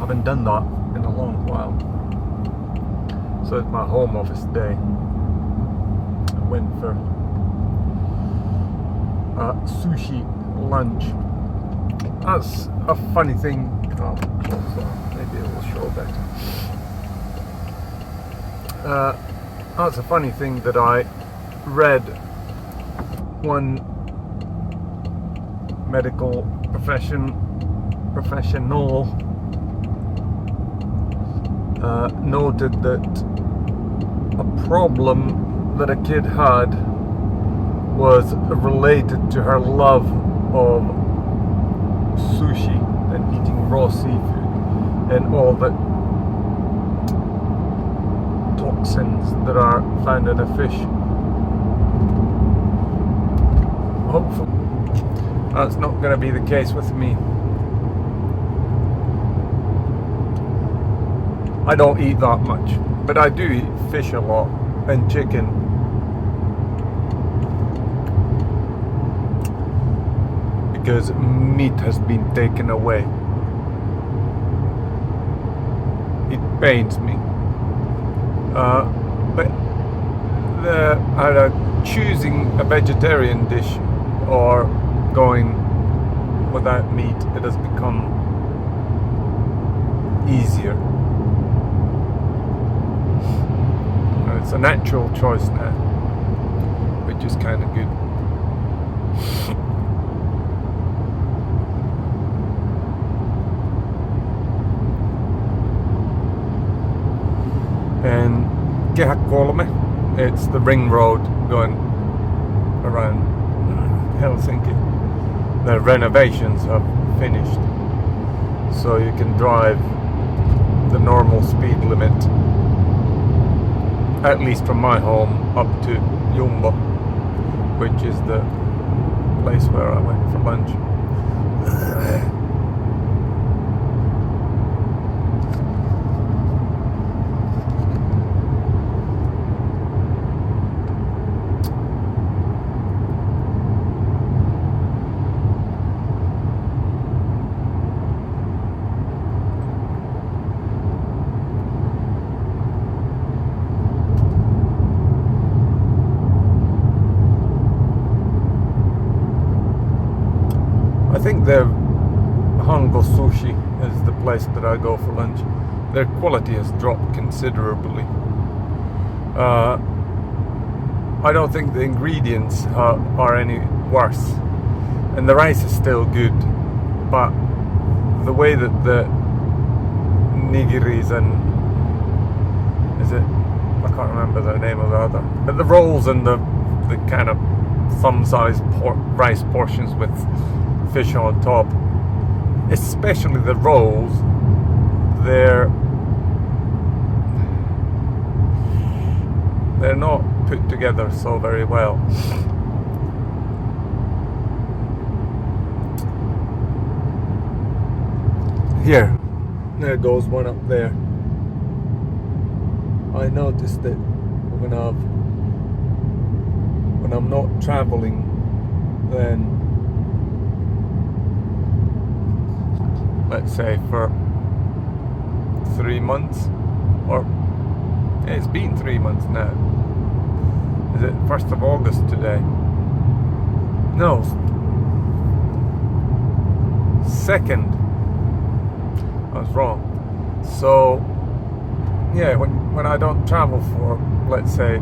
haven't done that in a long while. So it's my home office day. I went for a sushi lunch. That's a funny thing. Oh, closer. Maybe it will show better. That's a funny thing that I read. One medical professional noted that a problem that a kid had was related to her love of sushi and eating raw seafood and all the toxins that are found in a fish. Hopefully that's not going to be the case with me. I don't eat that much, but I do eat fish a lot and chicken. Because meat has been taken away. It pains me. But either choosing a vegetarian dish or going without meat, it has become easier. It's a natural choice now, which is kind of good. And Kehä Kolme, it's the ring road going around Helsinki. The renovations have finished, so you can drive the normal speed limit, at least from my home up to Jumbo, which is the place where I went for lunch. I think the Hango Sushi is the place that I go for lunch. Their quality has dropped considerably. I don't think the ingredients are any worse, and the rice is still good, but the way that the nigiris and I can't remember the name of the other, but the rolls and the kind of thumb-sized rice portions with fish on top, especially the rolls, they're not put together so very well. Here, there goes one up there. I noticed that when I'm not traveling, then let's say for 3 months, or it's been 3 months now. Is it 1st of August today? No, 2nd. I was wrong. So yeah, when I don't travel for, let's say,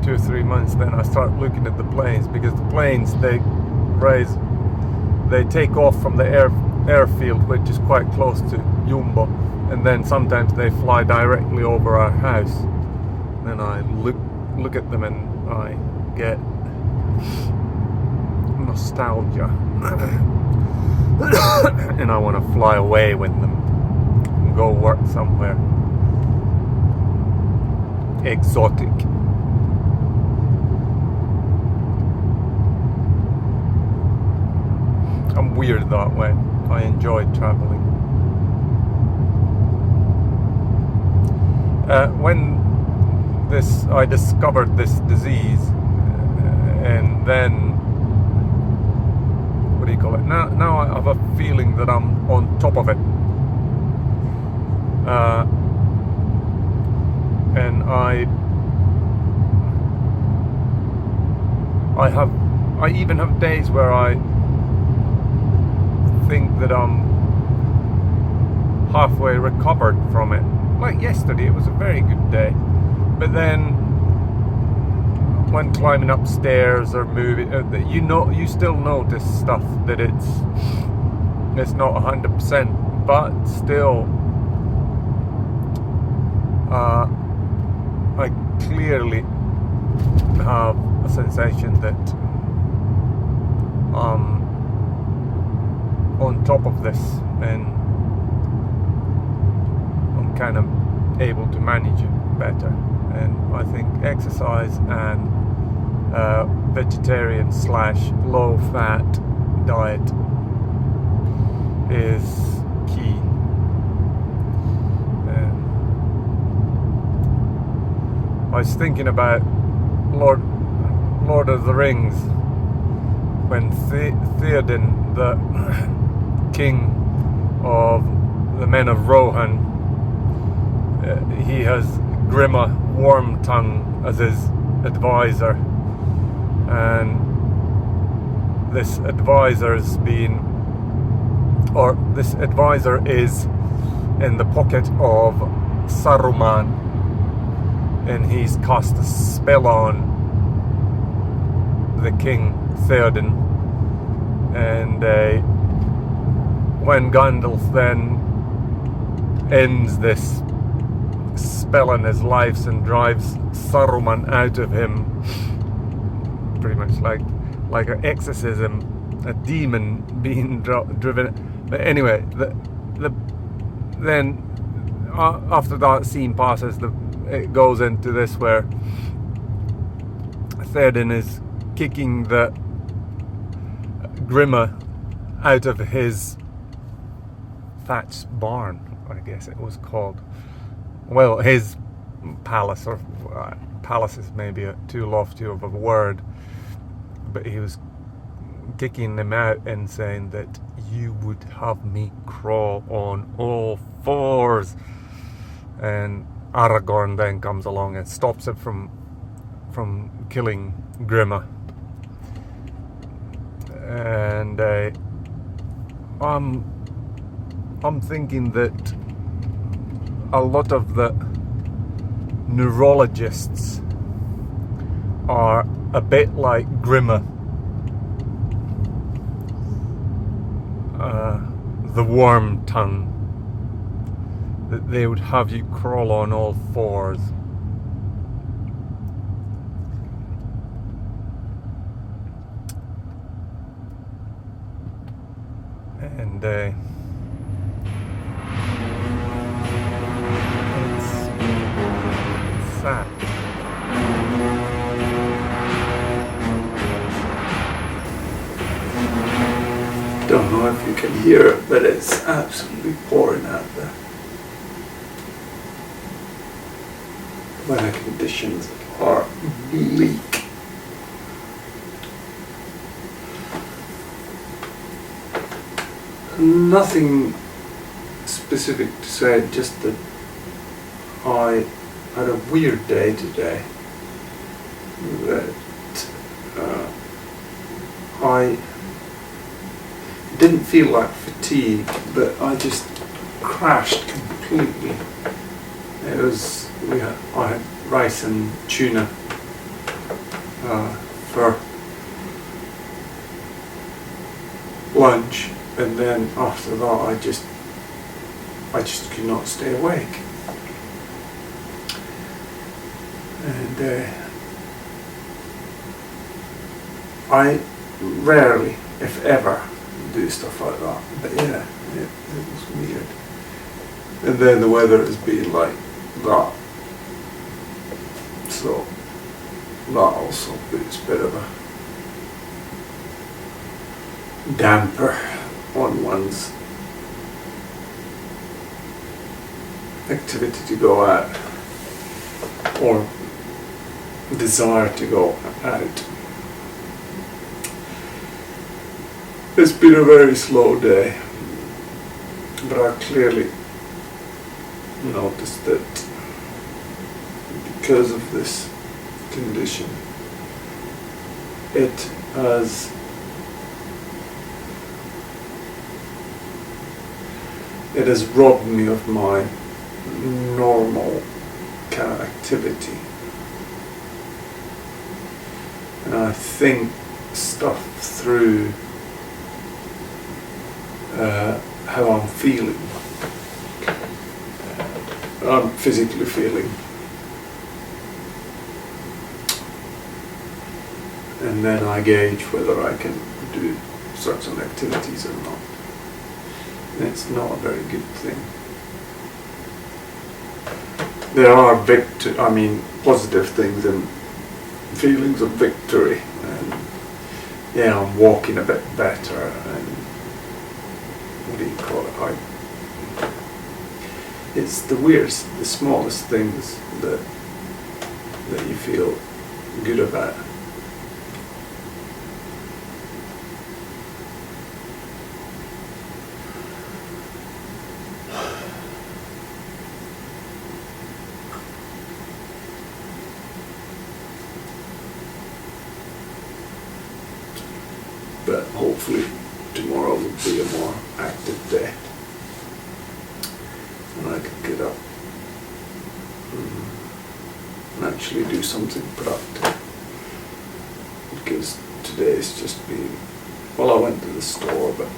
2 or 3 months, then I start looking at the planes, because the planes, they take off from the airfield, which is quite close to Jumbo, and then sometimes they fly directly over our house. Then I look at them and I get nostalgia and I want to fly away with them and go work somewhere exotic. I'm weird that way. I enjoy traveling. When I discovered this disease, and then what do you call it? Now I have a feeling that I'm on top of it. and I even have days where I think that I'm halfway recovered from it. Like yesterday, it was a very good day, but then when climbing upstairs or moving, you still notice stuff that it's not 100%, but still, I clearly have a sensation that I'm on top of this, and I'm kind of able to manage it better. And I think exercise and vegetarian / low fat diet is key. And I was thinking about Lord of the Rings, when Theoden, the king of the men of Rohan, he has Grima Wormtongue as his advisor, and this advisor is in the pocket of Saruman, and he's cast a spell on the king Theoden, and when Gandalf then ends this spell in his life and drives Saruman out of him, pretty much like an exorcism, a demon being driven. But anyway, then after that scene passes, it goes into this where Theoden is kicking the Grima out of his thatched barn, I guess it was called. Well, his palace, or palace is maybe too lofty of a word, but he was kicking them out and saying that you would have me crawl on all fours. And Aragorn then comes along and stops it from killing Grima. And I'm thinking that a lot of the neurologists are a bit like Grima, the worm tongue, that they would have you crawl on all fours. And it's sad. Don't know if you can hear it, but it's absolutely pouring out there. Weather conditions are bleak. Nothing specific to say, just that I had a weird day today. That I didn't feel like fatigue, but I just crashed completely. I had rice and tuna for lunch, and then after that I just could not stay awake. And I rarely, if ever, do stuff like that, but yeah, it was weird. And then the weather has been like that, so that also puts a bit of a damper on one's activity to go out, or desire to go out. It's been a very slow day, but I clearly noticed that because of this condition, it has robbed me of my normal kind of activity. And I think stuff through how I'm feeling. I'm physically feeling. And then I gauge whether I can do certain activities or not. And it's not a very good thing. There are positive things and feelings of victory, and yeah, I'm walking a bit better, and what do you call it? It's the smallest things that you feel good about. But hopefully tomorrow will be a more active day, and I can get up and actually do something productive. Because today's just been, well, I went to the store, but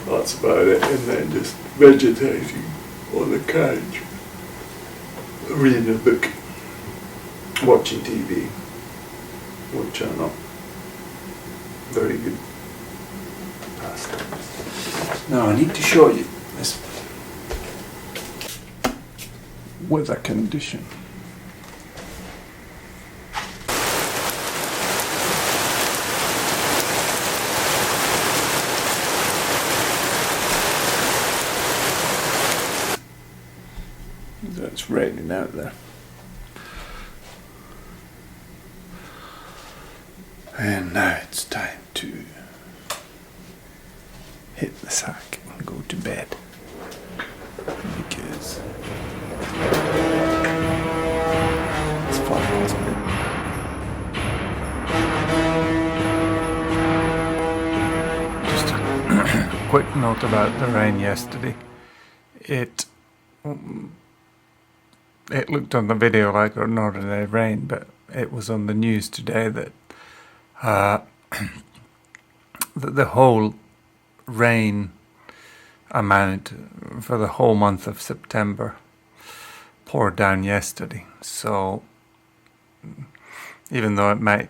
that's about it, and then just vegetating on the couch, reading a book, watching TV, which are not very good pastimes. Now I need to show you this weather condition. It's raining out there. And now it's time to hit the sack and go to bed, because it's 5:30. Just a quick note about the rain yesterday. It looked on the video like an ordinary rain, but it was on the news today that the whole rain amount for the whole month of September poured down yesterday. So even though it might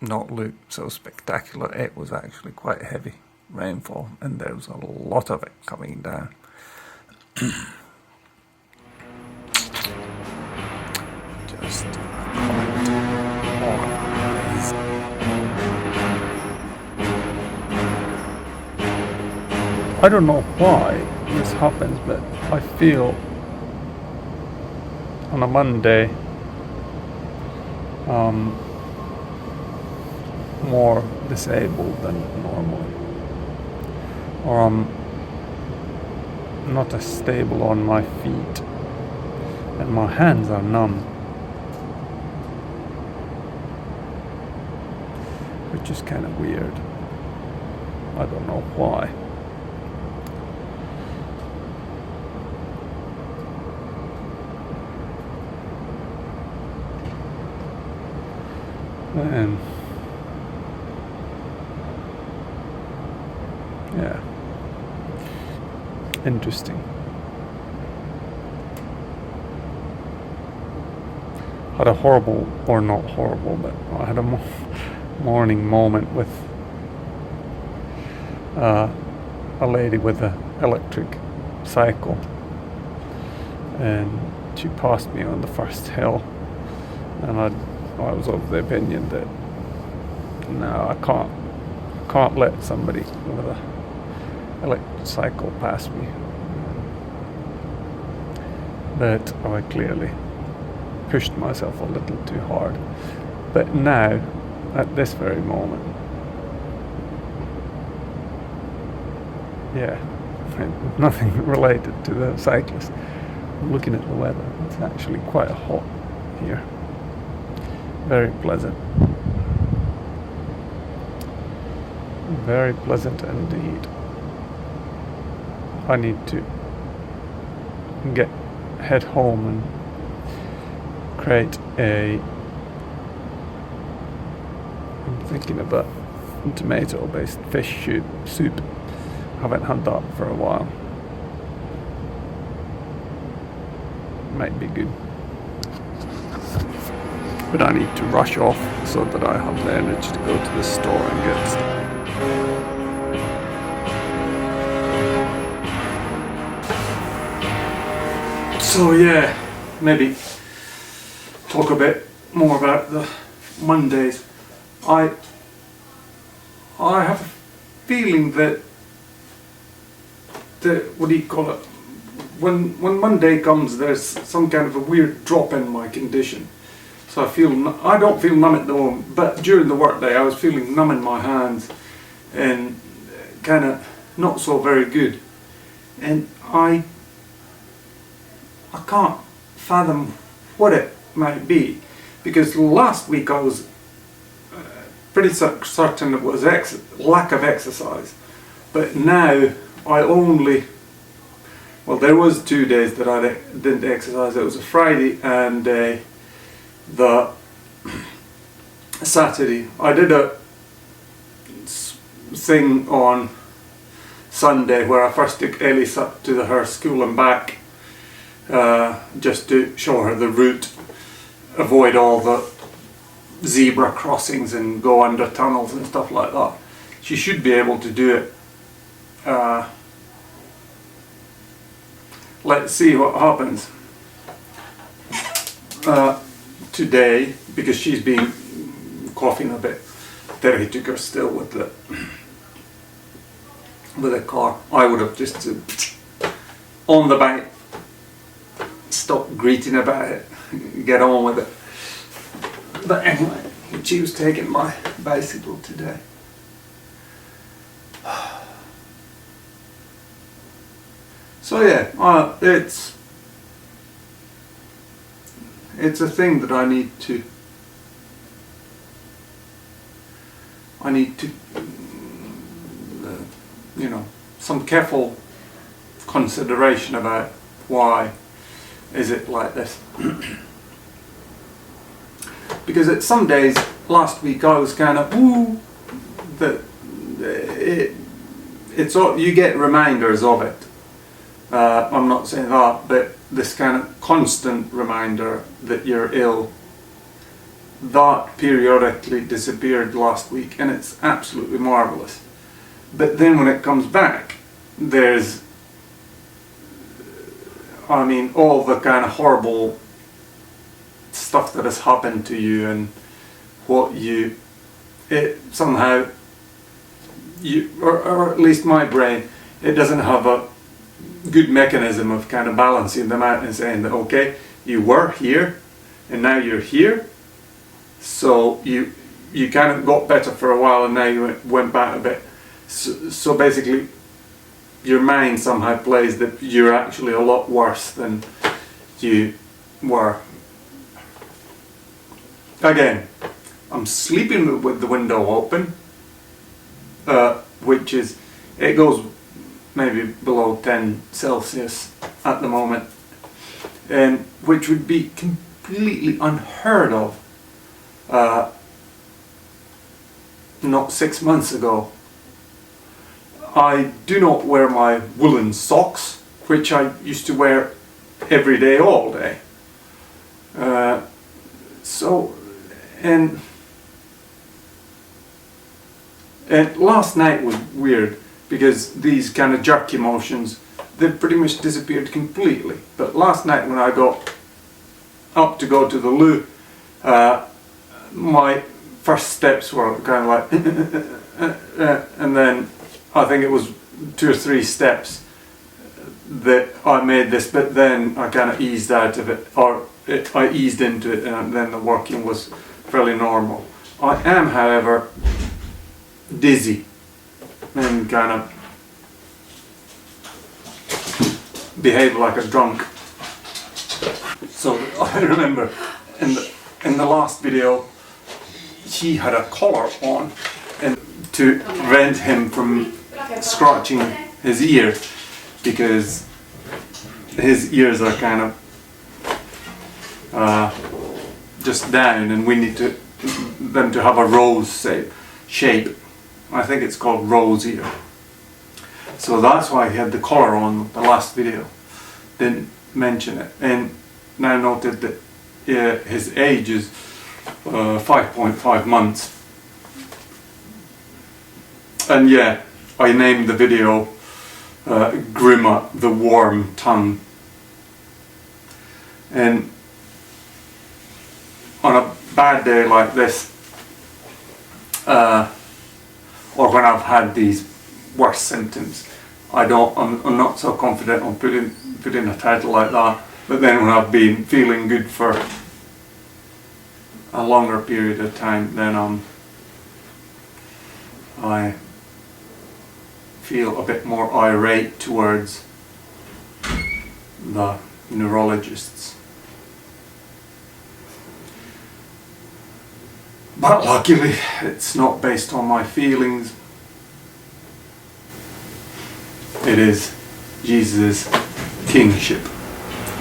not look so spectacular, it was actually quite heavy rainfall, and there was a lot of it coming down. Just a comment on these. I don't know why this happens, but I feel on a Monday more disabled than normal, or I'm not as stable on my feet, and my hands are numb, which is kind of weird. I don't know why. And yeah, interesting. Had a horrible, or not horrible, but I had a morning moment with a lady with an electric cycle, and she passed me on the first hill, and I was of the opinion that no, I can't let somebody with a electric cycle pass me. But I clearly pushed myself a little too hard. But now, at this very moment, yeah, nothing related to the cyclist. Looking at the weather, it's actually quite hot here. Very pleasant. Very pleasant indeed. I need to head home and create I'm thinking about tomato-based fish soup. Haven't had that for a while. Might be good. But I need to rush off so that I have the energy to go to the store and get stuff. So yeah, maybe talk a bit more about the Mondays. I have a feeling that what do you call it? When Monday comes, there's some kind of a weird drop in my condition. So I don't feel numb at the moment, but during the workday I was feeling numb in my hands and kind of not so very good. And I can't fathom what it might be, because last week I was pretty certain it was lack of exercise, but now there was 2 days that I didn't exercise. It was a Friday and the Saturday. I did a thing on Sunday where I first took Ellie up to her school and back, just to show her the route, avoid all the zebra crossings and go under tunnels and stuff like that. She should be able to do it. Let's see what happens today, because she's been coughing a bit. Terry took her still with the car. I would have just on the bank, stop greeting about it, get on with it. But anyway, she was taking my bicycle today. So yeah, it's a thing that I need to some careful consideration about why is it like this. Because at some days last week I was kind of it's all, you get reminders of it. I'm not saying that, but this kind of constant reminder that you're ill, that periodically disappeared last week, and it's absolutely marvellous. But then when it comes back, there's all the kind of horrible stuff that has happened to you, and or at least my brain, it doesn't have a good mechanism of kind of balancing them out and saying that, okay, you were here and now you're here, so you kind of got better for a while and now you went back a bit. So basically your mind somehow plays that you're actually a lot worse than you were. Again, I'm sleeping with the window open, which is, it goes maybe below 10 Celsius at the moment, and which would be completely unheard of not 6 months ago. I do not wear my woolen socks, which I used to wear every day, all day. And last night was weird, because these kind of jerky motions, they've pretty much disappeared completely. But last night when I got up to go to the loo, my first steps were kind of like and then I think it was 2 or 3 steps that I made this, but then I kind of eased out of it, I eased into it, and then the working was fairly normal. I am, however, dizzy and kind of behave like a drunk. So I remember in the last video he had a collar on, and to prevent him from scratching his ear, because his ears are kind of just down, and we need them to have a rose shape. I think it's called rose ear. So that's why he had the collar on the last video. Didn't mention it, and now noted that his age is 5.5 months. And yeah, I named the video Grima the Warm Tongue. And on a bad day like this, or when I've had these worse symptoms, I'm not so confident on putting a title like that. But then when I've been feeling good for a longer period of time, then I feel a bit more irate towards the neurologists. But luckily it's not based on my feelings. It is Jesus' kingship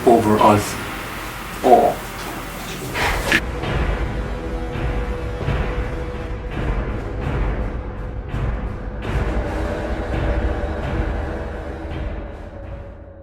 over us all.